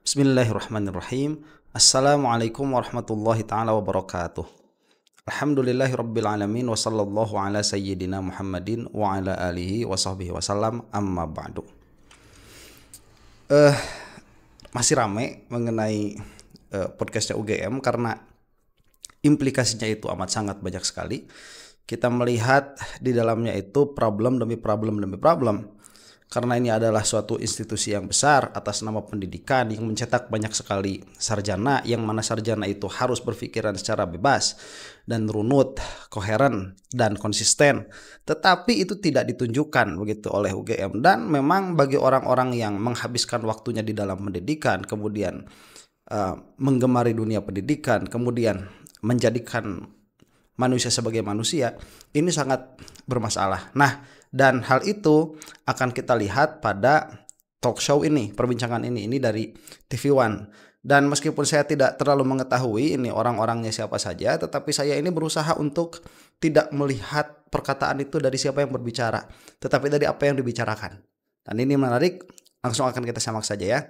Bismillahirrahmanirrahim. Assalamualaikum warahmatullahi ta'ala wabarakatuh. Alhamdulillahirabbil alamin wa sallallahu ala sayyidina Muhammadin wa ala alihi wa sahbihi wasallam, amma ba'du. Masih rame mengenai podcastnya UGM karena implikasinya itu amat sangat banyak sekali. Kita melihat di dalamnya itu problem demi problem demi problem. Karena ini adalah suatu institusi yang besar atas nama pendidikan yang mencetak banyak sekali sarjana, yang mana sarjana itu harus berpikiran secara bebas dan runut, koheren dan konsisten. Tetapi itu tidak ditunjukkan begitu oleh UGM, dan memang bagi orang-orang yang menghabiskan waktunya di dalam pendidikan, kemudian menggemari dunia pendidikan, kemudian menjadikan manusia sebagai manusia, ini sangat bermasalah. Nah, dan hal itu akan kita lihat pada talk show ini, perbincangan ini dari TV One. Dan meskipun saya tidak terlalu mengetahui ini orang-orangnya siapa saja, tetapi saya ini berusaha untuk tidak melihat perkataan itu dari siapa yang berbicara, tetapi dari apa yang dibicarakan. Dan ini menarik, langsung akan kita simak saja ya.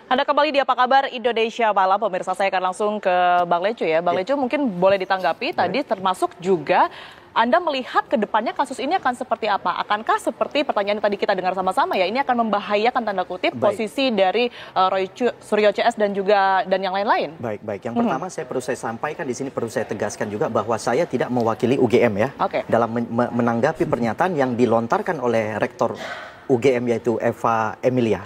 Anda kembali di Apa Kabar Indonesia Malam, pemirsa. Saya akan langsung ke Bang Lecu ya. Bang Lecu, mungkin boleh ditanggapi tadi, termasuk juga Anda melihat ke depannya kasus ini akan seperti apa? Akankah seperti pertanyaan yang tadi kita dengar sama-sama ya, ini akan membahayakan tanda kutip posisi dari Suryo CS dan yang lain-lain? Baik. Yang pertama saya sampaikan di sini, perlu saya tegaskan juga bahwa saya tidak mewakili UGM ya. Dalam menanggapi pernyataan yang dilontarkan oleh Rektor UGM yaitu Eva Emilia.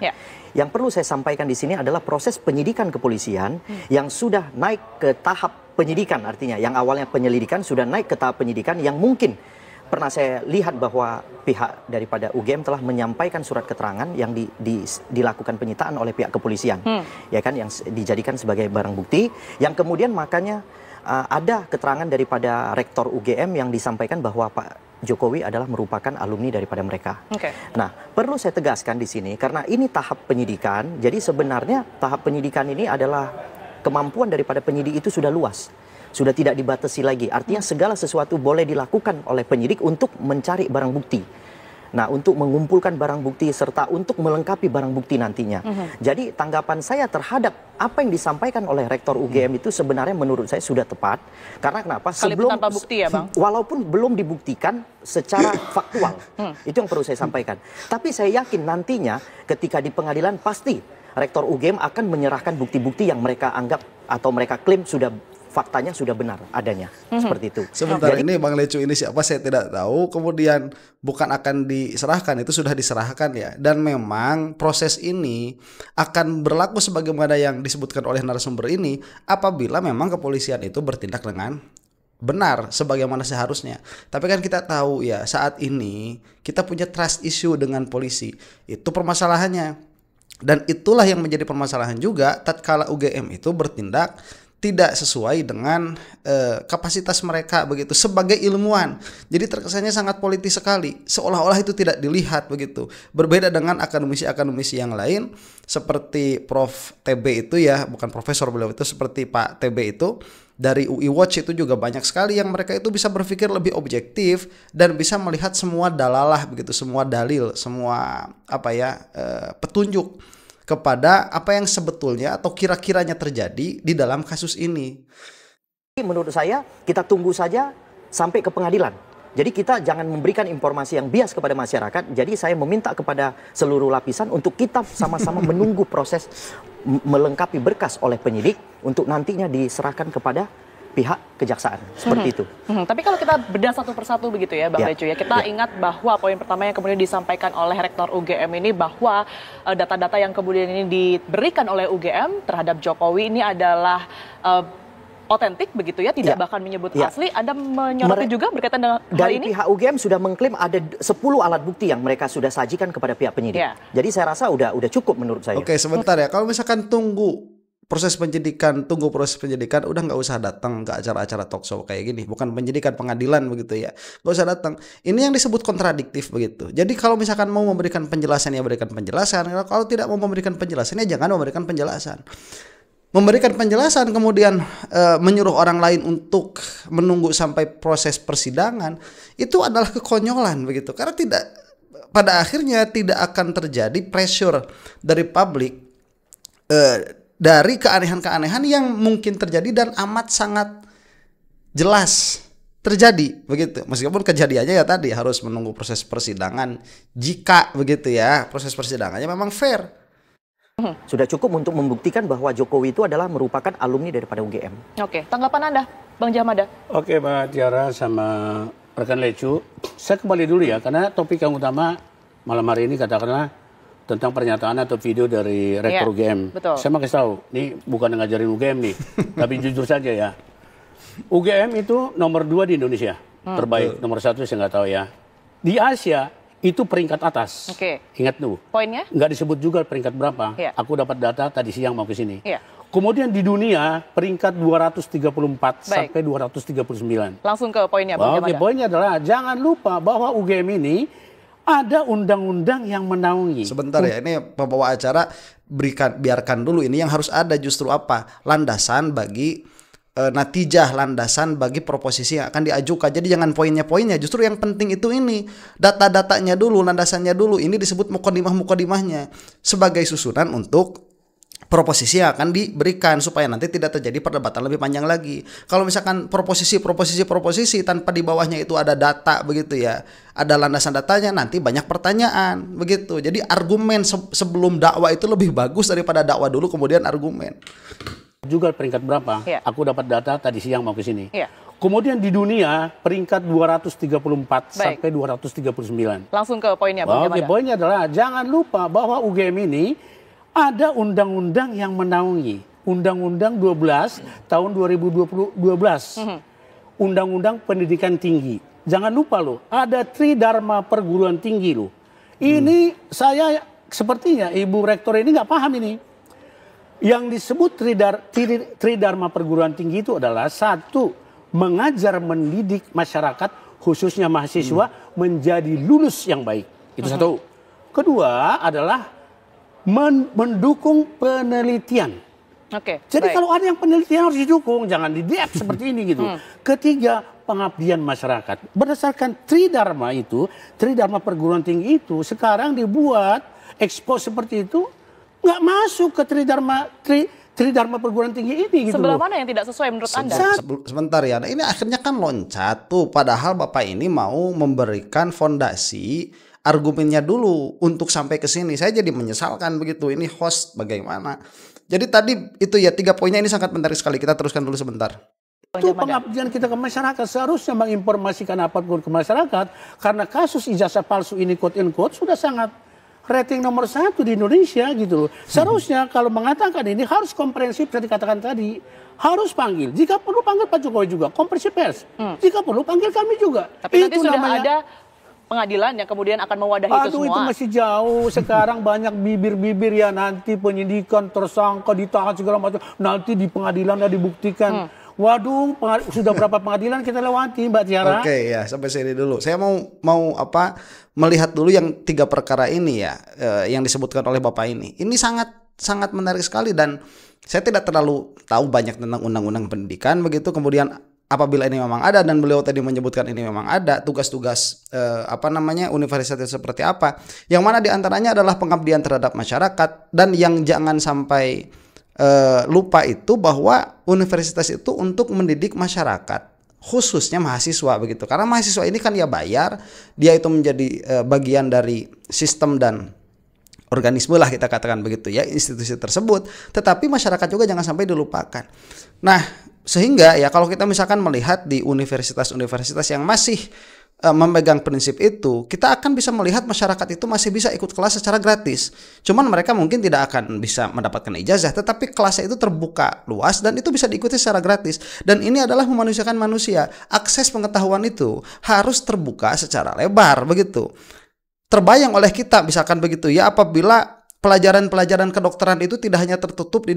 Yang perlu saya sampaikan di sini adalah proses penyidikan kepolisian yang sudah naik ke tahap penyidikan, artinya yang awalnya penyelidikan sudah naik ke tahap penyidikan, yang mungkin pernah saya lihat bahwa pihak daripada UGM telah menyampaikan surat keterangan yang dilakukan penyitaan oleh pihak kepolisian, ya kan, yang dijadikan sebagai barang bukti, yang kemudian makanya ada keterangan daripada Rektor UGM yang disampaikan bahwa Pak Jokowi adalah merupakan alumni daripada mereka. Nah, perlu saya tegaskan di sini karena ini tahap penyidikan. Jadi sebenarnya tahap penyidikan ini adalah kemampuan daripada penyidik itu sudah luas, sudah tidak dibatasi lagi. Artinya segala sesuatu boleh dilakukan oleh penyidik untuk mencari barang bukti. Nah, untuk mengumpulkan barang bukti serta untuk melengkapi barang bukti nantinya. Jadi tanggapan saya terhadap apa yang disampaikan oleh Rektor UGM itu sebenarnya menurut saya sudah tepat. Karena kenapa? Sebelum tanpa bukti ya, Bang? Walaupun belum dibuktikan secara faktual. Itu yang perlu saya sampaikan. Tapi saya yakin nantinya ketika di pengadilan pasti Rektor UGM akan menyerahkan bukti-bukti yang mereka anggap atau mereka klaim sudah faktanya sudah benar adanya. Seperti itu. Sebentar, ini Bang Lecu ini siapa saya tidak tahu. Kemudian bukan akan diserahkan, itu sudah diserahkan ya. Dan memang proses ini akan berlaku sebagaimana yang disebutkan oleh narasumber ini apabila memang kepolisian itu bertindak dengan benar sebagaimana seharusnya. Tapi kan kita tahu ya, saat ini kita punya trust issue dengan polisi. Itu permasalahannya. Dan itulah yang menjadi permasalahan juga tatkala UGM itu bertindak tidak sesuai dengan kapasitas mereka begitu sebagai ilmuwan. Jadi terkesannya sangat politis sekali, seolah-olah itu tidak dilihat begitu. Berbeda dengan akademisi-akademisi yang lain seperti Prof TB itu ya, bukan profesor beliau itu, seperti Pak TB itu dari UI Watch itu juga banyak sekali yang mereka itu bisa berpikir lebih objektif dan bisa melihat semua dalalah begitu, semua dalil, semua petunjuk kepada apa yang sebetulnya atau kira-kiranya terjadi di dalam kasus ini. Menurut saya kita tunggu saja sampai ke pengadilan. Jadi kita jangan memberikan informasi yang bias kepada masyarakat. Jadi saya meminta kepada seluruh lapisan untuk kita sama-sama menunggu proses melengkapi berkas oleh penyidik untuk nantinya diserahkan kepada pihak kejaksaan. Seperti itu. Tapi kalau kita bedah satu persatu begitu ya Bang Lecu ya, kita ingat bahwa poin pertama yang kemudian disampaikan oleh Rektor UGM ini bahwa data-data yang kemudian ini diberikan oleh UGM terhadap Jokowi ini adalah otentik begitu ya, tidak bahkan menyebut asli. Anda menyoroti juga berkaitan dengan hal ini? Dari pihak UGM sudah mengklaim ada 10 alat bukti yang mereka sudah sajikan kepada pihak penyidik. Jadi saya rasa udah cukup menurut saya. Oke, sebentar ya. Kalau misalkan tunggu proses penyidikan, udah nggak usah datang ke acara-acara talk show kayak gini. Bukan penyidikan, pengadilan begitu ya, nggak usah datang. Ini yang disebut kontradiktif begitu. Jadi kalau misalkan mau memberikan penjelasan ya berikan penjelasan, kalau tidak mau memberikan penjelasan ya jangan memberikan penjelasan. Memberikan penjelasan kemudian menyuruh orang lain untuk menunggu sampai proses persidangan, itu adalah kekonyolan begitu. Karena pada akhirnya tidak akan terjadi pressure dari publik dari keanehan-keanehan yang mungkin terjadi dan amat sangat jelas terjadi begitu. Meskipun kejadiannya ya tadi harus menunggu proses persidangan jika begitu ya proses persidangannya memang fair. Sudah cukup untuk membuktikan bahwa Jokowi itu adalah merupakan alumni daripada UGM. Oke, tanggapan Anda, Bang Jamada? Oke, Mbak Tiara sama rekan Lecu, saya kembali dulu ya karena topik yang utama malam hari ini katakanlah tentang pernyataan atau video dari Rektor UGM. Betul. Saya mau kasih tahu, ini bukan ngajarin UGM nih, tapi jujur saja ya. UGM itu nomor 2 di Indonesia, terbaik. Nomor 1 saya nggak tahu ya. Di Asia itu peringkat atas. Ingat tuh. Poinnya? Nggak disebut juga peringkat berapa. Aku dapat data tadi siang mau ke sini. Kemudian di dunia peringkat 234 sampai 239. Langsung ke poinnya, Bang Jamada. Oke, poinnya adalah jangan lupa bahwa UGM ini ada undang-undang yang menaungi. Sebentar ya, ini pembawa acara biarkan dulu ini yang harus ada justru apa? Landasan bagi natijah, landasan bagi proposisi yang akan diajukan. Jadi jangan poinnya, justru yang penting itu ini. Data-datanya dulu, landasannya dulu. Ini disebut mukadimahnya sebagai susunan untuk proposisi yang akan diberikan supaya nanti tidak terjadi perdebatan lebih panjang lagi. Kalau misalkan proposisi tanpa di bawahnya itu ada data begitu ya, ada landasan datanya, nanti banyak pertanyaan begitu. Jadi argumen sebelum dakwah itu lebih bagus daripada dakwah dulu kemudian argumen. Juga peringkat berapa? Aku dapat data tadi siang mau ke sini. Kemudian di dunia peringkat 234 sampai 239. Langsung ke poinnya, Bang Jamada. Oke, poinnya adalah jangan lupa bahwa UGM ini ada undang-undang yang menaungi. Undang-undang 12 tahun 2012. Undang-undang pendidikan tinggi. Jangan lupa loh, ada Tridharma perguruan tinggi loh. Ini saya sepertinya Ibu Rektor ini nggak paham ini. Yang disebut Tridharma perguruan tinggi itu adalah satu, mengajar mendidik masyarakat khususnya mahasiswa menjadi lulus yang baik. Itu satu. Kedua adalah mendukung penelitian. Jadi kalau ada yang penelitian harus didukung, jangan di-diep seperti ini gitu. Ketiga, pengabdian masyarakat. Berdasarkan Tridharma itu, Tridharma perguruan tinggi itu sekarang dibuat ekspos seperti itu nggak masuk ke Tridharma perguruan tinggi ini gitu. Sebelah mana yang tidak sesuai menurut Anda? Sebentar ya, ini akhirnya kan loncat tuh. Padahal Bapak ini mau memberikan fondasi argumennya dulu untuk sampai ke sini. Saya jadi menyesalkan begitu. Ini host bagaimana? Jadi tadi itu ya 3 poinnya ini sangat menarik sekali. Kita teruskan dulu sebentar. Itu pengabdian kita ke masyarakat, seharusnya menginformasikan apapun ke masyarakat, karena kasus ijazah palsu ini quote unquote sudah sangat rating nomor 1 di Indonesia gitu loh. Seharusnya kalau mengatakan ini harus komprehensif, seperti dikatakan tadi, harus panggil. Jika perlu panggil Pak Jokowi juga, konferensi pers. Jika perlu panggil kami juga. Tapi itu nanti sudah ada pengadilan yang kemudian akan mewadahi itu semua. Itu masih jauh. Sekarang banyak bibir-bibir ya, nanti penyidikan, tersangka, ditahan segala macam. Nanti di pengadilan ada dibuktikan. Waduh, sudah berapa pengadilan kita lewati, Mbak Tiara? Oke ya, sampai sini dulu. Saya mau melihat dulu yang 3 perkara ini ya, yang disebutkan oleh Bapak ini. Ini sangat menarik sekali dan saya tidak terlalu tahu banyak tentang undang-undang pendidikan begitu. Kemudian apabila ini memang ada dan beliau tadi menyebutkan ini memang ada tugas-tugas universitas seperti apa, yang mana diantaranya adalah pengabdian terhadap masyarakat, dan yang jangan sampai lupa itu bahwa universitas itu untuk mendidik masyarakat, khususnya mahasiswa begitu. Karena mahasiswa ini kan ya bayar, dia itu menjadi bagian dari sistem dan organisme lah kita katakan begitu ya, institusi tersebut. Tetapi masyarakat juga jangan sampai dilupakan. Nah, sehingga ya kalau kita misalkan melihat di universitas-universitas yang masih memegang prinsip itu, kita akan bisa melihat masyarakat itu masih bisa ikut kelas secara gratis. Cuman mereka mungkin tidak akan bisa mendapatkan ijazah, tetapi kelasnya itu terbuka luas dan itu bisa diikuti secara gratis. Dan ini adalah memanusiakan manusia. Akses pengetahuan itu harus terbuka secara lebar begitu. Terbayang oleh kita misalkan begitu ya, apabila pelajaran-pelajaran kedokteran itu tidak hanya tertutup di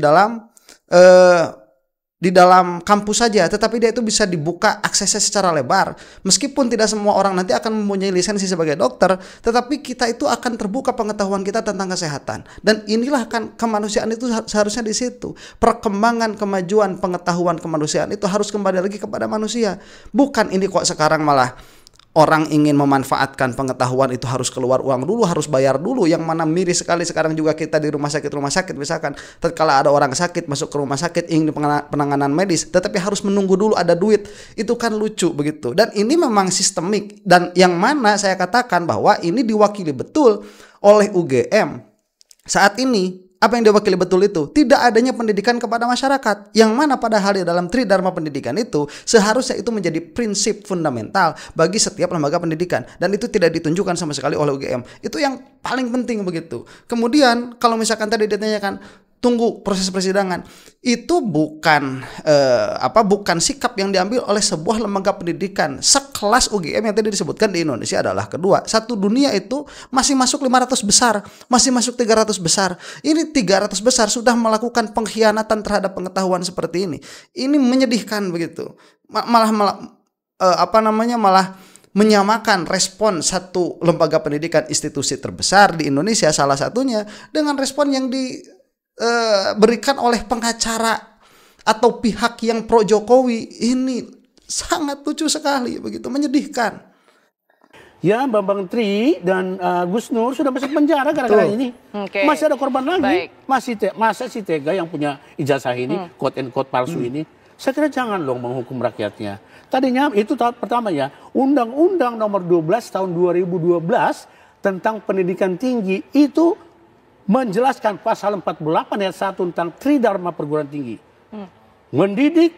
dalam kampus saja, tetapi dia itu bisa dibuka aksesnya secara lebar. Meskipun tidak semua orang nanti akan mempunyai lisensi sebagai dokter, tetapi kita itu akan terbuka pengetahuan kita tentang kesehatan. Dan inilah kan kemanusiaan itu seharusnya di situ. Perkembangan, kemajuan, pengetahuan kemanusiaan itu harus kembali lagi kepada manusia. Bukan ini kok sekarang malah orang ingin memanfaatkan pengetahuan itu harus keluar uang dulu, harus bayar dulu, yang mana miris sekali sekarang juga kita di rumah sakit misalkan tatkala ada orang sakit masuk ke rumah sakit ingin penanganan medis tetapi harus menunggu dulu ada duit, itu kan lucu begitu. Dan ini memang sistemik, dan yang mana saya katakan bahwa ini diwakili betul oleh UGM saat ini. Apa yang diwakili betul itu? Tidak adanya pendidikan kepada masyarakat. Yang mana padahal di dalam Tridharma pendidikan itu seharusnya itu menjadi prinsip fundamental bagi setiap lembaga pendidikan. Dan itu tidak ditunjukkan sama sekali oleh UGM. Itu yang paling penting begitu. Kemudian kalau misalkan tadi ditanyakan, tunggu proses persidangan, itu bukan bukan sikap yang diambil oleh sebuah lembaga pendidikan sekelas UGM yang tadi disebutkan di Indonesia adalah kedua. Satu dunia itu masih masuk 500 besar, masih masuk 300 besar. Ini 300 besar sudah melakukan pengkhianatan terhadap pengetahuan seperti ini. Ini menyedihkan begitu. Malah menyamakan respon satu lembaga pendidikan institusi terbesar di Indonesia salah satunya dengan respon yang diberikan oleh pengacara atau pihak yang pro Jokowi. Ini sangat lucu sekali begitu, menyedihkan. Ya, Bambang Tri dan Gus Nur sudah masuk penjara gara-gara ini. Masih ada korban lagi. Masa si Tega yang punya ijazah ini, quote and quote palsu ini. Saya kira jangan dong menghukum rakyatnya. Tadinya itu tahap pertama ya, Undang-Undang Nomor 12 Tahun 2012 tentang pendidikan tinggi itu menjelaskan pasal 48 ayat 1 tentang Tridharma perguruan tinggi. Mendidik,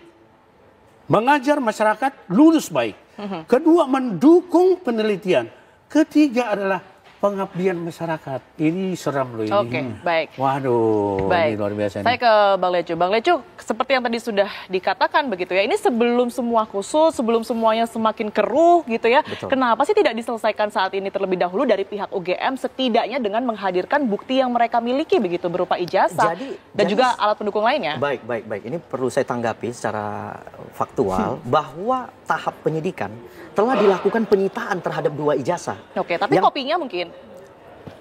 mengajar masyarakat lulus baik. Kedua, mendukung penelitian. Ketiga adalah pengabdian masyarakat. Ini seram loh ini. Oke, baik. Waduh, baik. ini luar biasa. Saya ke Bang Lecu. Bang Lecu, seperti yang tadi sudah dikatakan begitu ya, ini sebelum semua kusut, sebelum semuanya semakin keruh gitu ya, betul. Kenapa sih tidak diselesaikan saat ini terlebih dahulu dari pihak UGM, setidaknya dengan menghadirkan bukti yang mereka miliki begitu, berupa ijazah dan juga alat pendukung lainnya? Baik. Ini perlu saya tanggapi secara faktual bahwa tahap penyidikan telah dilakukan penyitaan terhadap 2 ijazah. Oke, tapi kopinya mungkin?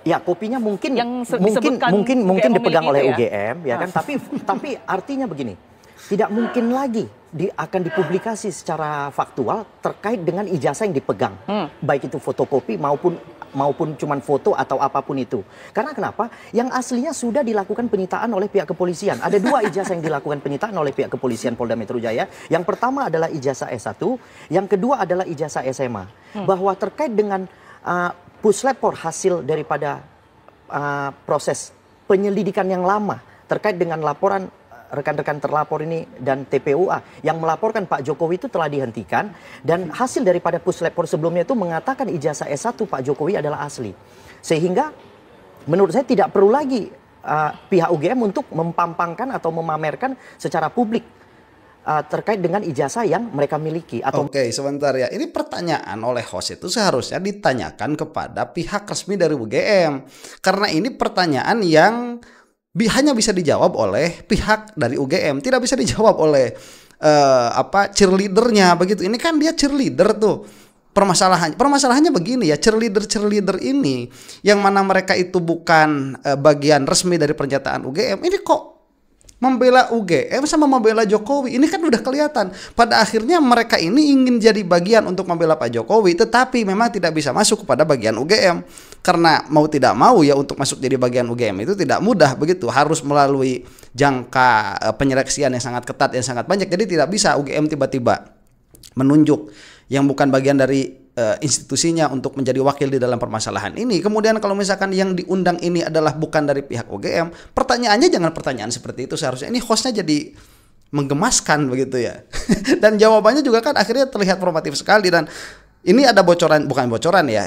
Ya, kopinya mungkin UGM dipegang oleh UGM, ya kan? Tapi artinya begini, tidak mungkin lagi akan dipublikasi secara faktual terkait dengan ijazah yang dipegang, baik itu fotokopi maupun cuman foto atau apapun itu. Karena kenapa? Yang aslinya sudah dilakukan penyitaan oleh pihak kepolisian. Ada 2 ijazah yang dilakukan penyitaan oleh pihak kepolisian Polda Metro Jaya. Yang pertama adalah ijazah S1, yang kedua adalah ijazah SMA. Bahwa terkait dengan puslapor hasil daripada proses penyelidikan yang lama terkait dengan laporan rekan-rekan terlapor ini dan TPUA yang melaporkan Pak Jokowi itu telah dihentikan, dan hasil daripada puslapor sebelumnya itu mengatakan ijazah S1 Pak Jokowi adalah asli. Sehingga menurut saya tidak perlu lagi pihak UGM untuk mempampangkan atau memamerkan secara publik terkait dengan ijazah yang mereka miliki. Oke, sebentar ya. Ini pertanyaan oleh host itu seharusnya ditanyakan kepada pihak resmi dari UGM. Karena ini pertanyaan yang hanya bisa dijawab oleh pihak dari UGM, tidak bisa dijawab oleh cheerleadernya begitu. Ini kan dia cheerleader tuh. Permasalahannya begini ya, cheerleader ini yang mana mereka itu bukan bagian resmi dari pernyataan UGM. Ini kok membela UGM sama membela Jokowi, ini kan udah kelihatan. Pada akhirnya mereka ini ingin jadi bagian untuk membela Pak Jokowi, tetapi memang tidak bisa masuk kepada bagian UGM. Karena mau tidak mau ya, untuk masuk jadi bagian UGM itu tidak mudah begitu, harus melalui jangka penyeleksian yang sangat ketat, yang sangat banyak. Jadi tidak bisa UGM tiba-tiba menunjuk yang bukan bagian dari institusinya untuk menjadi wakil di dalam permasalahan ini. Kemudian kalau misalkan yang diundang ini adalah bukan dari pihak UGM, pertanyaannya jangan pertanyaan seperti itu. Seharusnya ini hostnya jadi menggemaskan begitu ya. Dan jawabannya juga kan akhirnya terlihat formatif sekali. Dan ini ada bocoran, bukan bocoran ya,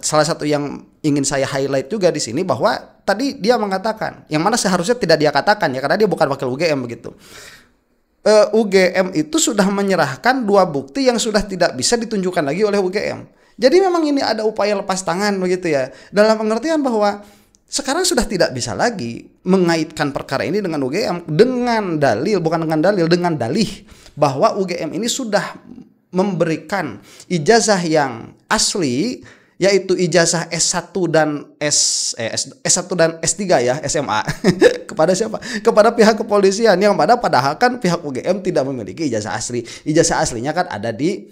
salah satu yang ingin saya highlight juga di sini, bahwa tadi dia mengatakan yang mana seharusnya tidak dia katakan ya, karena dia bukan wakil UGM begitu. UGM itu sudah menyerahkan 2 bukti yang sudah tidak bisa ditunjukkan lagi oleh UGM. Jadi memang ini ada upaya lepas tangan begitu ya, dalam pengertian bahwa sekarang sudah tidak bisa lagi mengaitkan perkara ini dengan UGM dengan dalil, bukan dengan dalil, dengan dalih bahwa UGM ini sudah memberikan ijazah yang asli, yaitu ijazah S1 dan S1 dan S3 ya, SMA. Kepada siapa? Kepada pihak kepolisian, yang padahal kan pihak UGM tidak memiliki ijazah asli. Ijazah aslinya kan ada di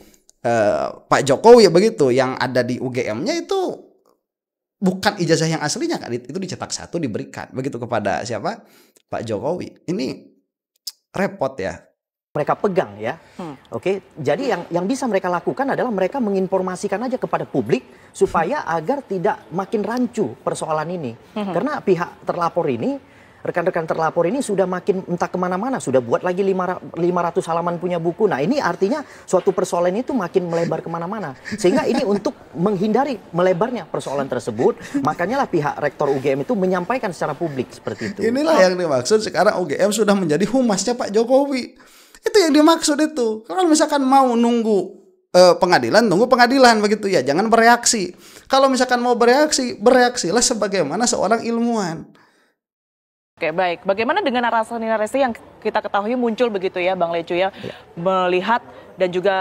Pak Jokowi begitu, yang ada di UGM-nya itu bukan ijazah yang aslinya kan, itu dicetak satu diberikan begitu kepada siapa, Pak Jokowi. Ini repot ya. Mereka pegang ya. Oke, jadi yang bisa mereka lakukan adalah mereka menginformasikan aja kepada publik supaya agar tidak makin rancu persoalan ini. Karena pihak terlapor ini, rekan-rekan terlapor ini sudah makin entah kemana-mana, sudah buat lagi 500 halaman punya buku. Nah ini artinya suatu persoalan itu makin melebar kemana-mana. Sehingga ini untuk menghindari melebarnya persoalan tersebut, makanya lah pihak rektor UGM itu menyampaikan secara publik seperti itu. Inilah yang dimaksud sekarang UGM sudah menjadi humasnya Pak Jokowi. Itu yang dimaksud itu. Kalau misalkan mau nunggu pengadilan, tunggu pengadilan begitu ya. Jangan bereaksi. Kalau misalkan mau bereaksi, bereaksilah sebagaimana seorang ilmuwan. Oke, baik. Bagaimana dengan narasi-narasi yang kita ketahui muncul begitu ya, Bang Lecu ya, melihat dan juga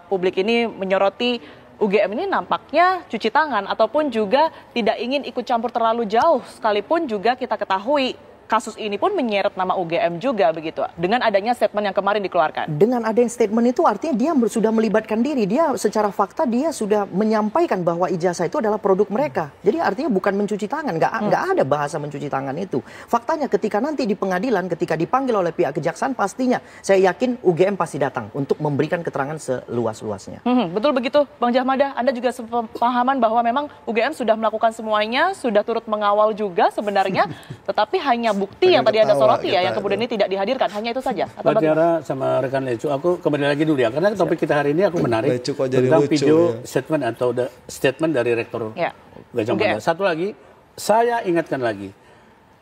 publik ini menyoroti UGM ini nampaknya cuci tangan ataupun juga tidak ingin ikut campur terlalu jauh, sekalipun juga kita ketahui kasus ini pun menyeret nama UGM juga begitu, dengan adanya statement yang kemarin dikeluarkan. Dengan adanya statement itu artinya dia sudah melibatkan diri, dia secara fakta dia sudah menyampaikan bahwa ijazah itu adalah produk mereka. Jadi artinya bukan mencuci tangan, nggak ada bahasa mencuci tangan itu. Faktanya ketika nanti di pengadilan, ketika dipanggil oleh pihak kejaksaan, pastinya saya yakin UGM pasti datang untuk memberikan keterangan seluas-luasnya. Betul begitu, Bang Jahmada, Anda juga sepahaman bahwa memang UGM sudah melakukan semuanya, sudah turut mengawal juga sebenarnya, tetapi hanya bukti yang tadi Anda soroti ya, yang kemudian ini tidak dihadirkan, hanya itu saja. Mbak Tiara sama rekan Lecu, aku kembali lagi dulu ya, karena topik kita hari ini aku menarik tentang video statement atau statement dari Rektor Gajah Mada. Satu lagi, saya ingatkan lagi,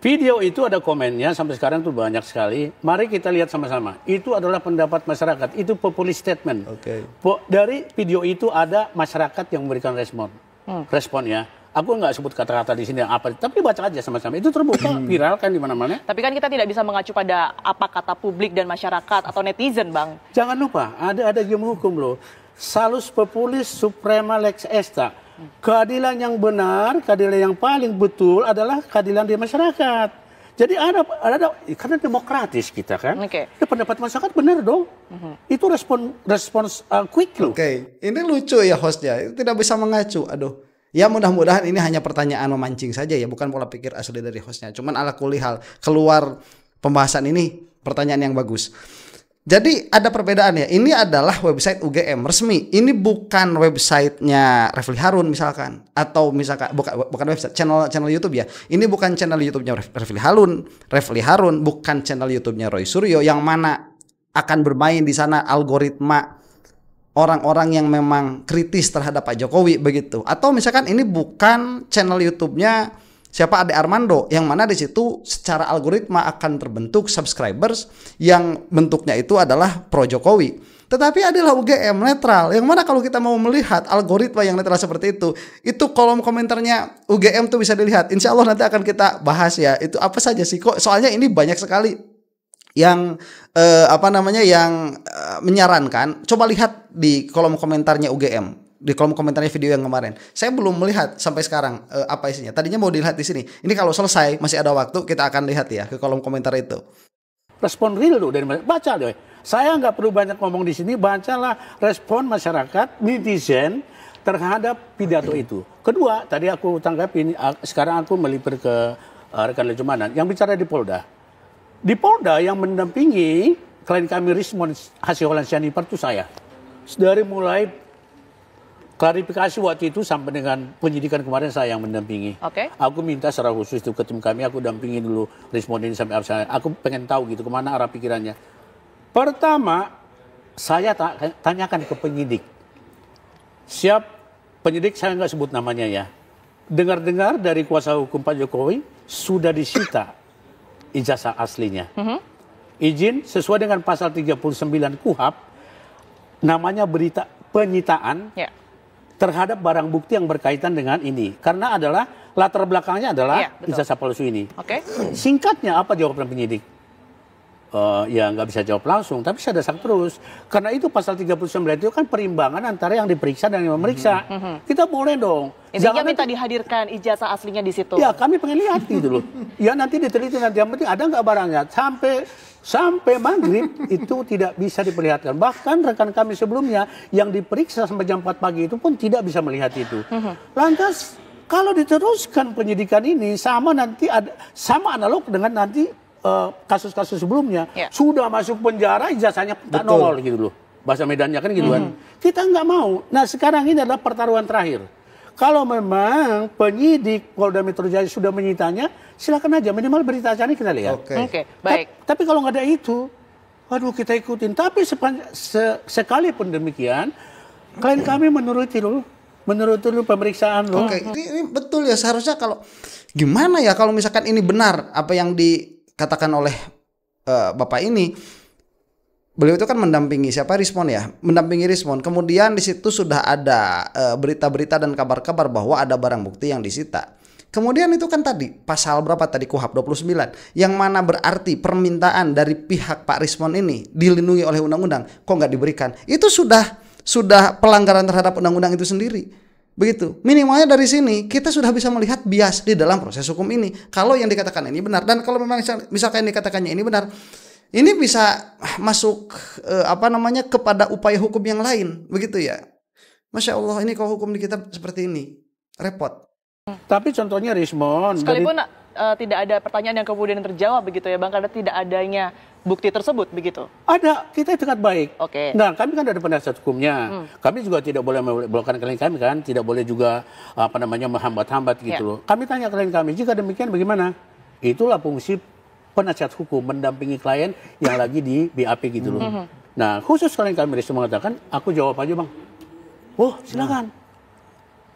video itu ada komennya sampai sekarang tuh banyak sekali. Mari kita lihat sama-sama. Itu adalah pendapat masyarakat, itu populist statement. Dari video itu ada masyarakat yang memberikan responnya. Aku nggak sebut kata-kata di sini yang apa, tapi baca aja sama-sama. Itu terbuka, viral kan di mana-mana. Tapi kan kita tidak bisa mengacu pada apa kata publik dan masyarakat atau netizen, Bang. Jangan lupa, ada game hukum loh. Salus populis suprema lex esta. Keadilan yang benar, keadilan yang paling betul adalah keadilan di masyarakat. Jadi ada karena demokratis kita kan. Pendapat masyarakat benar dong. Itu respons quick loh. Ini lucu ya hostnya, tidak bisa mengacu. Aduh. Ya mudah-mudahan ini hanya pertanyaan memancing saja ya, bukan pola pikir asli dari hostnya. Cuman ala kulihal keluar pembahasan ini pertanyaan yang bagus. Jadi ada perbedaan ya. Ini adalah website UGM resmi. Ini bukan websitenya Refli Harun misalkan, atau misalkan bukan website channel YouTube ya. Ini bukan channel YouTube-nya Refli Harun, bukan channel YouTube-nya Roy Suryo yang mana akan bermain di sana algoritma orang-orang yang memang kritis terhadap Pak Jokowi begitu. Atau misalkan ini bukan channel YouTube-nya siapa Ade Armando yang mana di situ secara algoritma akan terbentuk subscribers yang bentuknya itu adalah pro Jokowi. Tetapi adalah UGM netral yang mana kalau kita mau melihat algoritma yang netral seperti itu kolom komentarnya UGM tuh bisa dilihat. Insya Allah nanti akan kita bahas ya. Itu apa saja sih kok? Soalnya ini banyak sekali yang menyarankan. Coba lihat di kolom komentarnya UGM, di kolom komentarnya video yang kemarin. Saya belum melihat sampai sekarang apa isinya. Tadinya mau dilihat di sini. Ini kalau selesai masih ada waktu kita akan lihat ya ke kolom komentar itu. Respon real loh dari masyarakat. Baca deh. Saya nggak perlu banyak ngomong di sini. Bacalah respon masyarakat netizen terhadap pidato itu. Kedua, tadi aku tanggapi. Sekarang aku melipir ke rekan Lecu Manan yang bicara di Polda. Di Polda yang mendampingi klien kami Rismon Hasihol Syarifar itu saya. Dari mulai klarifikasi waktu itu sampai dengan penyidikan kemarin saya yang mendampingi. Aku minta secara khusus itu ke tim kami, aku dampingi dulu Rismon ini sampai apa. Aku pengen tahu gitu kemana arah pikirannya. Pertama, saya tanyakan ke penyidik. Siap penyidik, saya nggak sebut namanya ya. Dengar-dengar dari kuasa hukum Pak Jokowi sudah disita ijazah aslinya. Izin sesuai dengan pasal 39 KUHP, namanya berita penyitaan terhadap barang bukti yang berkaitan dengan ini. Karena adalah latar belakangnya adalah ijazah palsu ini. Singkatnya apa jawaban penyidik? Ya nggak bisa jawab langsung, tapi saya desak terus. Karena itu pasal 39 itu kan perimbangan antara yang diperiksa dan yang memeriksa. Kita boleh dong. Intinya minta dihadirkan ijazah aslinya di situ. Ya kami pengen lihat gitu loh. Ya nanti diteliti nanti, yang penting ada nggak barangnya. Sampai Sampai maghrib itu tidak bisa diperlihatkan. Bahkan rekan kami sebelumnya yang diperiksa sampai jam 4 pagi itu pun tidak bisa melihat itu. Lantas kalau diteruskan penyidikan ini sama analog dengan nanti kasus-kasus sebelumnya. Sudah masuk penjara ijazahnya tak nongol gitu loh. Bahasa Medannya kan gitu kan. Kita nggak mau. Nah sekarang ini adalah pertaruhan terakhir. Kalau memang penyidik Polda Metro Jaya sudah menyitanya, silakan aja minimal berita acara kita lihat. Oke, baik. Tapi kalau nggak ada itu, waduh kita ikutin. Tapi sekalipun demikian, klien kami menuruti dulu pemeriksaan loh. Oke, ini betul ya, seharusnya kalau gimana ya kalau misalkan ini benar apa yang dikatakan oleh Bapak ini. Beliau itu kan mendampingi siapa, Rismon ya, mendampingi Rismon. Kemudian di situ sudah ada berita-berita dan kabar-kabar bahwa ada barang bukti yang disita. Kemudian itu kan tadi pasal berapa tadi KUHP 29 yang mana berarti permintaan dari pihak Pak Rismon ini dilindungi oleh undang-undang kok nggak diberikan. Itu sudah pelanggaran terhadap undang-undang itu sendiri. Begitu. Minimalnya dari sini kita sudah bisa melihat bias di dalam proses hukum ini. Kalau yang dikatakan ini benar dan kalau memang misalkan dikatakannya ini benar, ini bisa masuk kepada upaya hukum yang lain, begitu ya. Masya Allah, ini kalau hukum di kita seperti ini, repot. Tapi contohnya Rismon, sekalipun tidak ada pertanyaan yang kemudian terjawab begitu ya Bang, karena tidak adanya bukti tersebut begitu. Ada, kita itikat baik. Oke. Nah, kami kan ada penasihat hukumnya. Kami juga tidak boleh memblokkan klien kami kan, tidak boleh juga menghambat-hambat gitu loh. Kami tanya klien kami, jika demikian bagaimana? Itulah fungsi penasihat hukum mendampingi klien yang lagi di BAP gitu loh. Nah, khusus klien kami Rismon mengatakan, aku jawab aja Bang. Oh, silakan.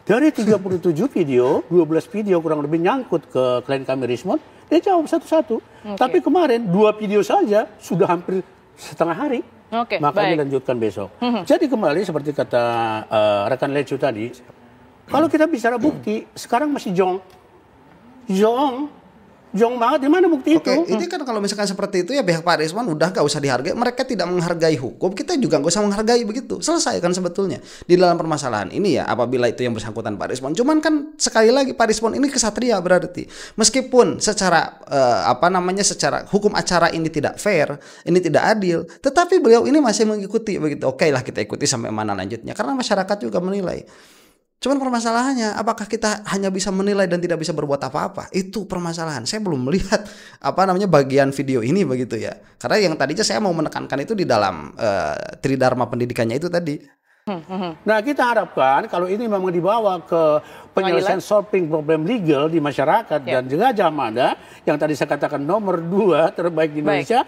Dari 37 video, 12 video kurang lebih nyangkut ke klien kami Rismon, dia jawab satu-satu. Tapi kemarin 2 video saja sudah hampir setengah hari. Makanya lanjutkan besok. Jadi kembali seperti kata rekan Lecu tadi, kalau kita bicara bukti, sekarang masih jong banget, di mana bukti itu? Ini kan kalau misalkan seperti itu ya pihak Pak Rismon udah gak usah dihargai. Mereka tidak menghargai hukum, kita juga gak usah menghargai, begitu. Selesai kan sebetulnya di dalam permasalahan ini ya, apabila itu yang bersangkutan Pak Rismon. Cuman kan sekali lagi Pak Rismon ini kesatria berarti. Meskipun secara secara hukum acara ini tidak fair, ini tidak adil, tetapi beliau ini masih mengikuti, begitu. Oke lah, kita ikuti sampai mana lanjutnya karena masyarakat juga menilai. Cuman permasalahannya, apakah kita hanya bisa menilai dan tidak bisa berbuat apa-apa? Itu permasalahan. Saya belum melihat bagian video ini, begitu ya. Karena yang tadinya saya mau menekankan itu di dalam tridharma pendidikannya itu tadi. Nah, kita harapkan kalau ini memang dibawa ke penyelesaian solving problem legal di masyarakat dan juga Jamada yang tadi saya katakan nomor 2 terbaik di Indonesia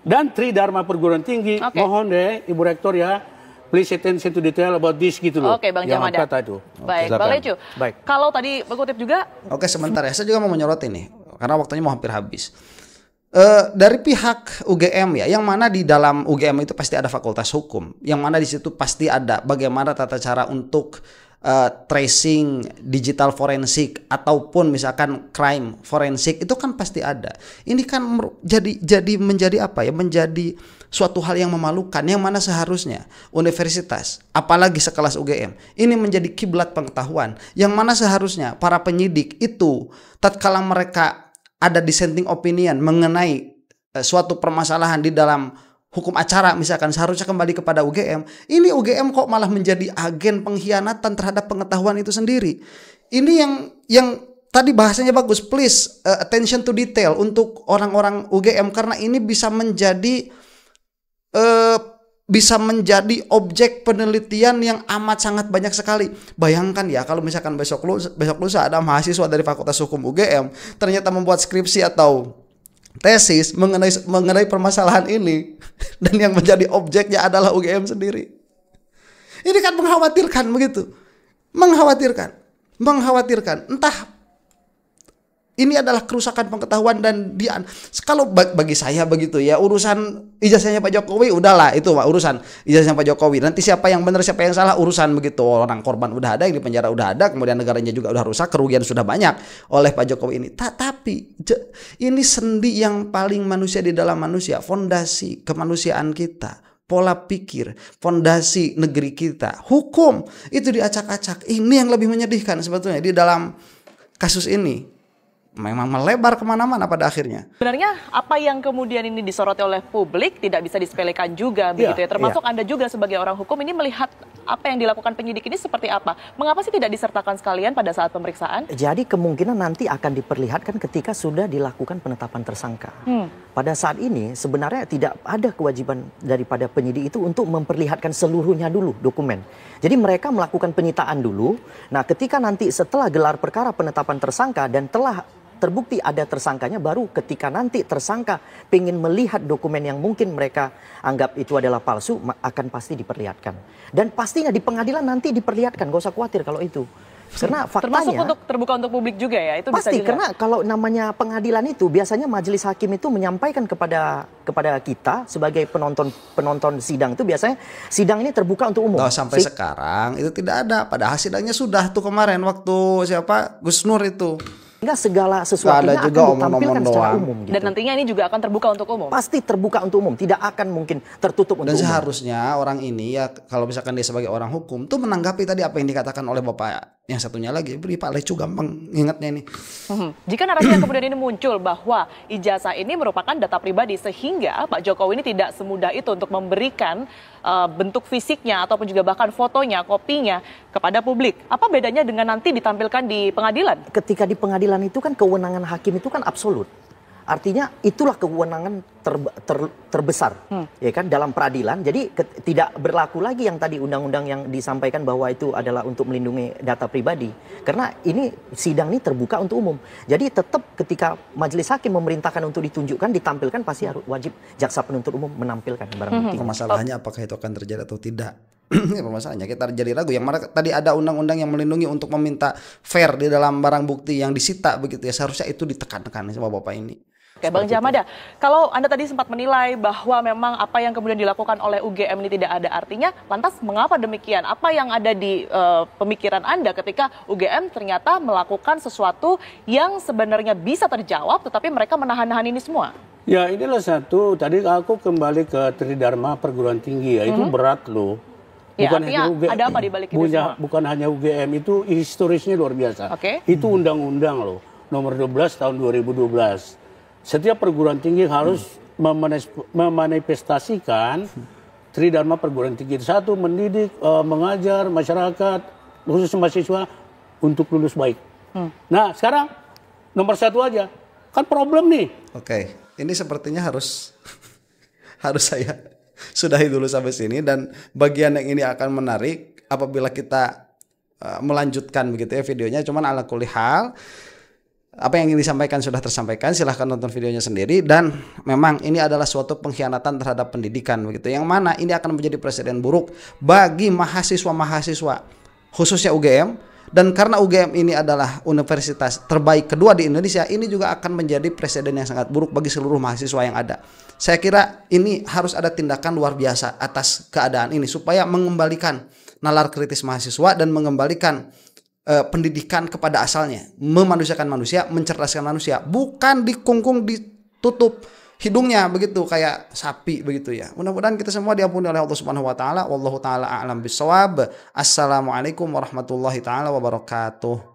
dan tridharma perguruan tinggi. Mohon deh Ibu Rektor ya, please attention to detail about this gitu loh. Oke, Bang Jamada. Baik, Bang Lecu. Kalau tadi mengutip juga. Oke, sebentar ya. Saya juga mau menyorot ini karena waktunya mau hampir habis. Dari pihak UGM ya, yang mana di dalam UGM itu pasti ada fakultas hukum, yang mana di situ pasti ada bagaimana tata cara untuk tracing digital forensik ataupun misalkan crime forensik, itu kan pasti ada. Ini kan menjadi apa ya? Menjadi suatu hal yang memalukan, yang mana seharusnya universitas, apalagi sekelas UGM, ini menjadi kiblat pengetahuan, yang mana seharusnya para penyidik itu tatkala mereka ada dissenting opinion mengenai suatu permasalahan di dalam hukum acara misalkan, seharusnya kembali kepada UGM. Ini UGM kok malah menjadi agen pengkhianatan terhadap pengetahuan itu sendiri. Ini yang tadi bahasanya bagus, please attention to detail untuk orang-orang UGM, karena ini bisa menjadi objek penelitian yang amat sangat banyak sekali. Bayangkan ya kalau misalkan besok lusa ada mahasiswa dari Fakultas Hukum UGM ternyata membuat skripsi atau tesis mengenai permasalahan ini dan yang menjadi objeknya adalah UGM sendiri. Ini kan mengkhawatirkan, begitu. Mengkhawatirkan. Entah ini adalah kerusakan pengetahuan dan kalau bagi saya begitu ya, urusan ijazahnya Pak Jokowi udahlah, itu urusan ijazahnya Pak Jokowi. Nanti siapa yang benar siapa yang salah urusan, begitu. Orang korban udah ada, yang di penjara udah ada, kemudian negaranya juga udah rusak, kerugian sudah banyak oleh Pak Jokowi ini. Tapi ini sendi yang paling manusia di dalam manusia, fondasi kemanusiaan kita, pola pikir, fondasi negeri kita, hukum itu diacak-acak. Ini yang lebih menyedihkan sebetulnya di dalam kasus ini. memang melebar kemana-mana pada akhirnya. Sebenarnya apa yang kemudian ini disoroti oleh publik tidak bisa disepelekan juga begitu ya. Termasuk Anda juga sebagai orang hukum ini melihat apa yang dilakukan penyidik ini seperti apa? Mengapa sih tidak disertakan sekalian pada saat pemeriksaan? Jadi kemungkinan nanti akan diperlihatkan ketika sudah dilakukan penetapan tersangka. Pada saat ini sebenarnya tidak ada kewajiban daripada penyidik itu untuk memperlihatkan seluruhnya dulu dokumen. Jadi mereka melakukan penyitaan dulu. Nah, ketika nanti setelah gelar perkara penetapan tersangka dan telah terbukti ada tersangkanya, baru ketika nanti tersangka ingin melihat dokumen yang mungkin mereka anggap itu adalah palsu, akan pasti diperlihatkan. Dan pastinya di pengadilan nanti diperlihatkan, gak usah khawatir kalau itu. Karena faktanya termasuk untuk terbuka untuk publik juga ya, itu pasti, bisa juga. karena kalau namanya pengadilan itu biasanya majelis hakim itu menyampaikan kepada kita sebagai penonton sidang, itu biasanya sidang ini terbuka untuk umum. Sampai sekarang itu tidak ada, padahal sidangnya sudah tuh kemarin waktu siapa Gus Nur itu. Sehingga segala sesuatunya akan ditampilkan secara umum. Gitu. Dan nantinya ini juga akan terbuka untuk umum? Pasti terbuka untuk umum, tidak akan mungkin tertutup untuk umum. Dan seharusnya orang ini ya, kalau misalkan dia sebagai orang hukum tuh menanggapi tadi apa yang dikatakan oleh Bapak yang satunya lagi, beri Pak Lecu gampang ingatnya ini. Jika narasi yang kemudian ini muncul bahwa ijazah ini merupakan data pribadi, sehingga Pak Jokowi ini tidak semudah itu untuk memberikan bentuk fisiknya ataupun juga bahkan fotonya, kopinya kepada publik. Apa bedanya dengan nanti ditampilkan di pengadilan? Ketika di pengadilan itu kan kewenangan hakim itu kan absolut. Artinya itulah kewenangan terbesar, ya kan, dalam peradilan. Jadi tidak berlaku lagi yang tadi undang-undang yang disampaikan bahwa itu adalah untuk melindungi data pribadi. Karena ini sidang ini terbuka untuk umum. Jadi tetap ketika majelis hakim memerintahkan untuk ditunjukkan, ditampilkan, pasti harus wajib jaksa penuntut umum menampilkan barang bukti. Masalahnya apakah itu akan terjadi atau tidak? Permasalahannya kita jadi ragu. Yang mana tadi ada undang-undang yang melindungi untuk meminta fair di dalam barang bukti yang disita begitu ya. Seharusnya itu ditekankan sama Bapak ini. Oke, Bang Jamada, kalau Anda tadi sempat menilai bahwa memang apa yang kemudian dilakukan oleh UGM ini tidak ada artinya, lantas mengapa demikian? Apa yang ada di pemikiran Anda ketika UGM ternyata melakukan sesuatu yang sebenarnya bisa terjawab, tetapi mereka menahan-nahan ini semua? Ya, inilah satu, tadi aku kembali ke Tridharma perguruan tinggi ya, itu berat loh. Bukan hanya UGM, ada apa di balik itu semua? Bukan hanya UGM, itu historisnya luar biasa. Itu undang-undang loh, nomor 12 tahun 2012. Setiap perguruan tinggi harus memanifestasikan Tridharma perguruan tinggi. Satu, mendidik, mengajar masyarakat, khusus mahasiswa untuk lulus baik. Nah, sekarang nomor satu aja. Kan problem nih. Oke, ini sepertinya harus saya sudahi dulu sampai sini, dan bagian yang ini akan menarik apabila kita melanjutkan begitu ya videonya. Cuman ala kulli hal, apa yang ingin disampaikan sudah tersampaikan, silahkan nonton videonya sendiri. Dan memang ini adalah suatu pengkhianatan terhadap pendidikan begitu, yang mana ini akan menjadi presiden buruk bagi mahasiswa-mahasiswa khususnya UGM. Dan karena UGM ini adalah universitas terbaik kedua di Indonesia, ini juga akan menjadi presiden yang sangat buruk bagi seluruh mahasiswa yang ada. Saya kira ini harus ada tindakan luar biasa atas keadaan ini, supaya mengembalikan nalar kritis mahasiswa dan mengembalikan pendidikan kepada asalnya, memanusiakan manusia, mencerdaskan manusia, bukan dikungkung, ditutup hidungnya begitu kayak sapi begitu ya. Mudah-mudahan kita semua diampuni oleh Allah Subhanahu wa taala. Wallahu taala a'lam bissawab. Assalamualaikum warahmatullahi taala wabarakatuh.